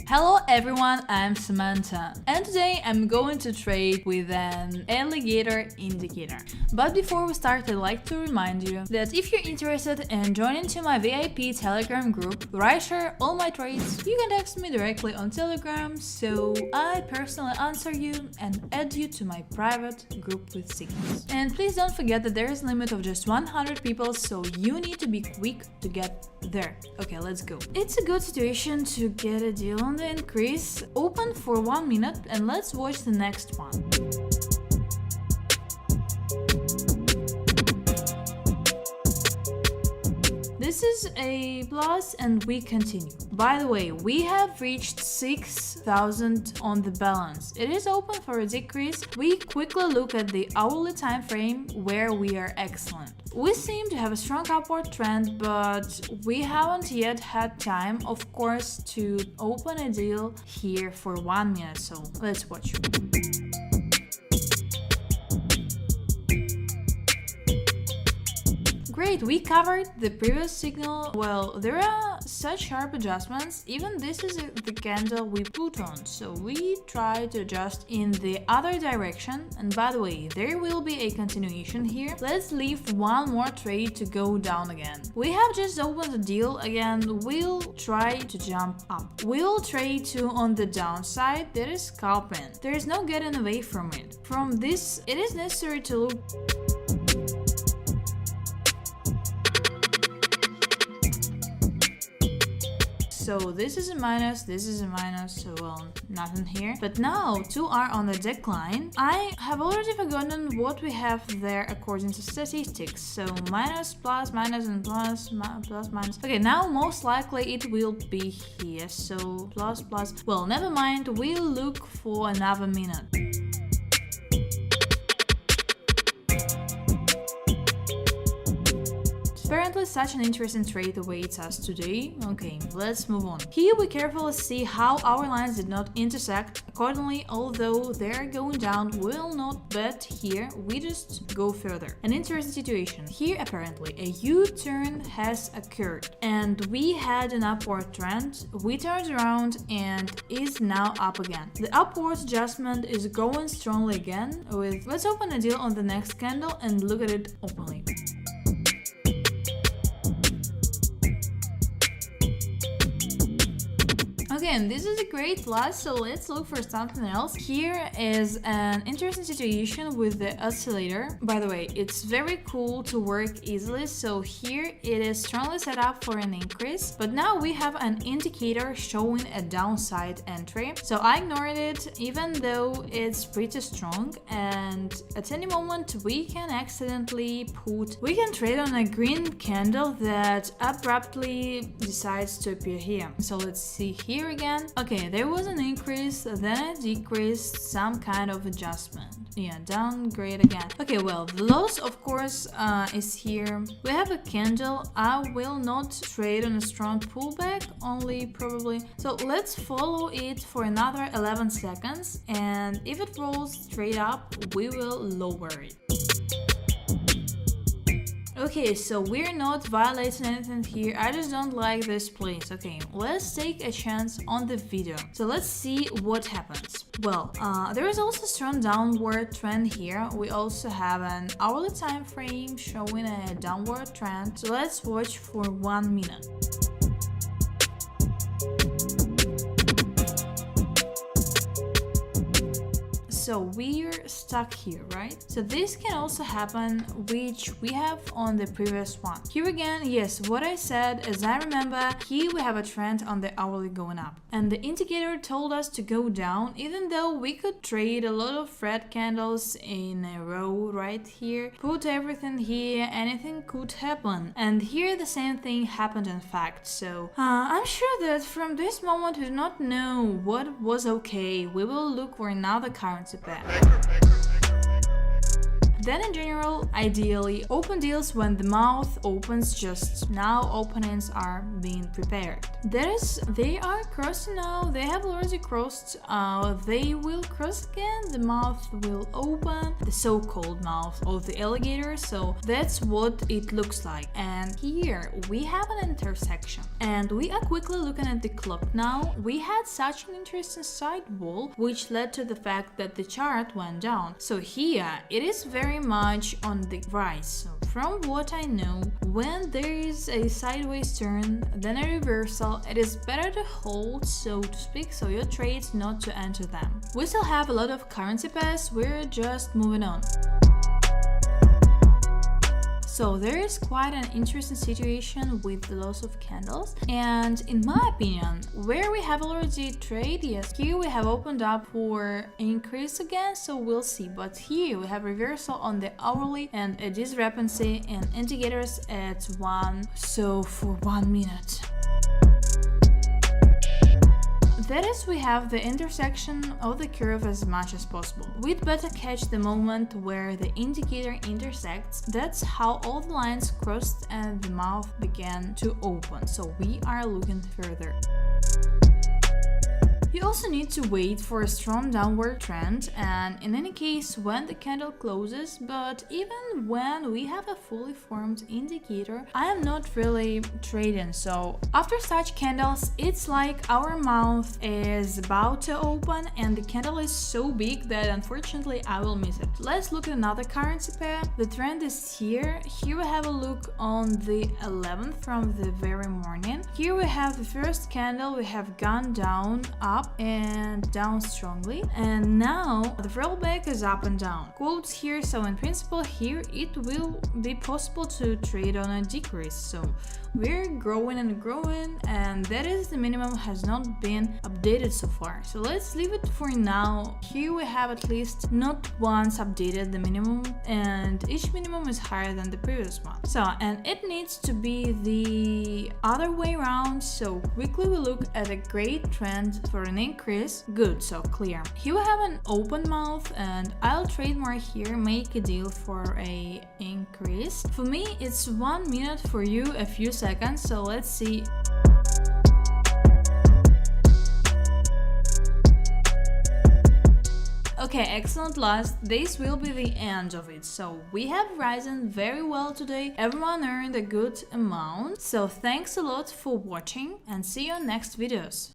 Hello everyone, I'm Samantha, and today I'm going to trade with an alligator indicator. But before we start, I'd like to remind you that if you're interested in joining to my VIP Telegram group, where I share all my trades, you can text me directly on Telegram, so I personally answer you and add you to my private group with signals. And please don't forget that there is a limit of just 100 people, so you need to be quick to get there. Okay, let's go. It's a good situation to get a deal on the increase. Open for 1 minute and let's watch the next one. This is a plus and we continue. By the way, we have reached 6,000 on the balance. It is open for a decrease. We quickly look at the hourly time frame where we are excellent. We seem to have a strong upward trend, but we haven't yet had time, of course, to open a deal here for 1 minute, so let's watch. Great, we covered the previous signal. Well, there are such sharp adjustments. Even this is the candle we put on, so we try to adjust in the other direction. And by the way, there will be a continuation here. Let's leave one more trade to go down again. We have just opened the deal again. We'll try to jump up. We'll trade to on the downside. There is scalping. There is no getting away from it. From this, it is necessary to look. So this is a minus, so well, nothing here. But now two are on the decline. I have already forgotten what we have there according to statistics. So minus, plus, minus, and plus, plus, minus. Okay, now most likely it will be here. So plus, plus. Well, never mind. We'll look for another minute. Apparently such an interesting trade awaits us today. Okay, let's move on. Here we carefully see how our lines did not intersect. Accordingly, although they're going down, we'll not bet here, we just go further. An interesting situation. Here apparently a U-turn has occurred and we had an upward trend. We turned around and is now up again. The upward adjustment is going strongly again with, let's open a deal on the next candle and look at it openly. Again, this is a great plus, so let's look for something else. Here is an interesting situation with the oscillator. By the way, it's very cool to work easily, so here it is strongly set up for an increase, but now we have an indicator showing a downside entry. So I ignored it, even though it's pretty strong, and at any moment we can trade on a green candle that abruptly decides to appear here. So let's see here again. Okay, there was an increase, then a decrease, some kind of adjustment. Yeah, downgrade again. Okay, well, the loss of course is here. We have a candle. I will not trade on a strong pullback, only probably. So let's follow it for another 11 seconds, and if it rolls straight up, we will lower it. Okay, so we're not violating anything here. I just don't like this place. Okay, let's take a chance on the video. So let's see what happens. Well, there is also a strong downward trend here. We also have an hourly time frame showing a downward trend. So let's watch for 1 minute. So we're stuck here, right? So this can also happen, which we have on the previous one. Here again, yes, what I said, as I remember, here we have a trend on the hourly going up. And the indicator told us to go down, even though we could trade a lot of red candles in a row right here. Put everything here, anything could happen. And here the same thing happened in fact. So I'm sure that from this moment we do not know what was okay. We will look for another currency pair. Then in general, ideally, open deals when the mouth opens just now, openings are being prepared. They are crossing now, they have already crossed, they will cross again, the mouth will open, the so-called mouth of the alligator, so that's what it looks like. And here we have an intersection, and we are quickly looking at the clock now. We had such an interesting side wall, which led to the fact that the chart went down. So here it is very much on the rise. So from what I know, when there is a sideways turn, then a reversal, it is better to hold, so to speak, so your trades not to enter them. We still have a lot of currency pairs, we're just moving on. So there is quite an interesting situation with the loss of candles, and in my opinion, where we have already traded, yes, here we have opened up for increase again, so we'll see, but here we have reversal on the hourly and a discrepancy in indicators at 1, so for 1 minute. That is, we have the intersection of the curve as much as possible. We'd better catch the moment where the indicator intersects. That's how all the lines crossed and the mouth began to open. So we are looking further. You also need to wait for a strong downward trend, and in any case when the candle closes, but even when we have a fully formed indicator, I am not really trading. So after such candles, it's like our mouth is about to open and the candle is so big that unfortunately I will miss it. Let's look at another currency pair. The trend is here. Here we have a look on the 11th from the very morning. Here we have the first candle, we have gone down, up and down strongly, and now the rollback is up and down. Quotes here, so in principle here it will be possible to trade on a decrease. So we're growing and growing, and that is the minimum has not been updated so far. So let's leave it for now. Here we have at least not once updated the minimum, and each minimum is higher than the previous one. So, and it needs to be the other way around. So quickly we look at a great trend for an increase. Good, so clear. Here we have an open mouth, and I'll trade more here, make a deal for a increase. For me, it's 1 minute, for you a few seconds, so let's see. Okay, excellent loss. This will be the end of it. So we have risen very well today. Everyone earned a good amount. So thanks a lot for watching and see you on next videos.